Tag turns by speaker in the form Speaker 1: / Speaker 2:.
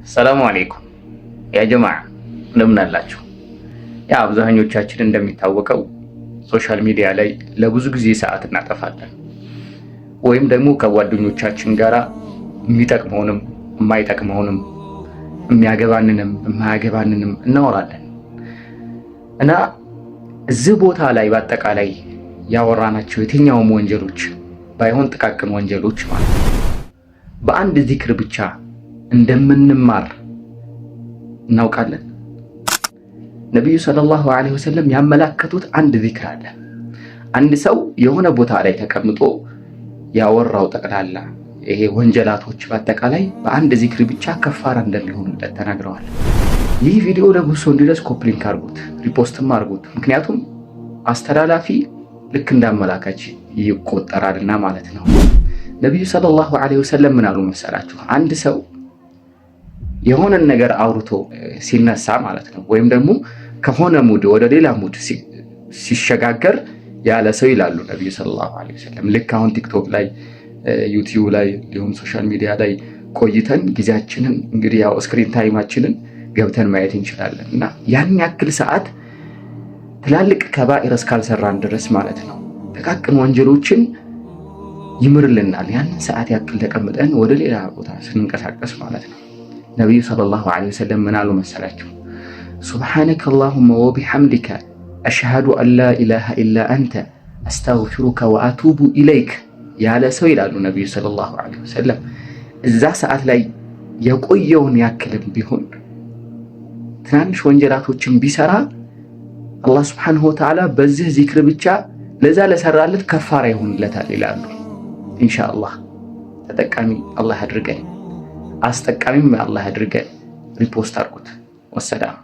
Speaker 1: ሰላም አለይኩም ያ ጀማዓ እንደምን አላችሁ? ያ አብዛኞቻችን እንደሚታወቀው ሶሻል ሚዲያ ላይ ለብዙ ጊዜ ሰዓት እናጠፋለን፣ ወይም ደግሞ ከጓደኞቻችን ጋራ የሚጠቅመውንም የማይጠቅመውንም የሚያገባንንም የማያገባንንም እናወራለን እና እዚህ ቦታ ላይ በአጠቃላይ ያወራናቸው የትኛውም ወንጀሎች ባይሆን ጥቃቅን ወንጀሎች ማለት ነው በአንድ ዚክር ብቻ እንደምንማር እናውቃለን። ነብዩ ሰለላሁ ዐለይሂ ወሰለም ያመላከቱት አንድ ዚክር አለ። አንድ ሰው የሆነ ቦታ ላይ ተቀምጦ ያወራው ጠቅላላ ይሄ ወንጀላቶች በአጠቃላይ በአንድ ዚክር ብቻ ከፋራ እንደሚሆኑለት ተናግረዋል። ይህ ቪዲዮ ለብዙ ሰው እንዲደርስ ኮፒ ሊንክ አድርጉት፣ ሪፖስትም አድርጉት። ምክንያቱም አስተላላፊ ልክ እንዳመላካች ይቆጠራልና ማለት ነው። ነብዩ ሰለላሁ ዐለይሂ ወሰለም ምን አሉ መሰላችሁ? አንድ ሰው የሆነን ነገር አውርቶ ሲነሳ ማለት ነው፣ ወይም ደግሞ ከሆነ ሙድ ወደ ሌላ ሙድ ሲሸጋገር ያለ ሰው ይላሉ ነብዩ ሰለላሁ ዐለይሂ ወሰለም። ልክ አሁን ቲክቶክ ላይ ዩቲዩብ ላይ ሊሆን ሶሻል ሚዲያ ላይ ቆይተን ጊዜያችንን እንግዲህ ያው ስክሪን ታይማችንን ገብተን ማየት እንችላለን እና ያን ያክል ሰዓት ትላልቅ ከባኢር እስካልሰራን ድረስ ማለት ነው ጥቃቅን ወንጀሎችን ይምርልናል። ያንን ሰዓት ያክል ተቀምጠን ወደ ሌላ ቦታ ስንንቀሳቀስ ማለት ነው። ነብዩ ሰለላሁ ዐለይሂ ወሰለም ምን አሉ መሰላችሁ? ሱብሃነከ አላሁመ ወቢሐምዲከ አሽሀዱ አን ላ ኢላሃ ኢላ አንተ አስተግፊሩከ ወአቱቡ ኢለይክ ያለ ሰው ይላሉ ነብዩ ሰለላሁ ዐለይሂ ወሰለም እዛ ሰዓት ላይ የቆየውን ያክልም ቢሆን ትናንሽ ወንጀላቶችን ቢሰራ አላህ ሱብሓነሁ ወተዓላ በዚህ ዚክር ብቻ ለዛ ለሰራለት ከፋራ ይሆንለታል ይላሉ። ኢንሻአላህ ተጠቃሚ አላህ ያድርገን፣ አስጠቃሚም አላህ ያድርገን። ሪፖስት አድርጉት። ወሰላም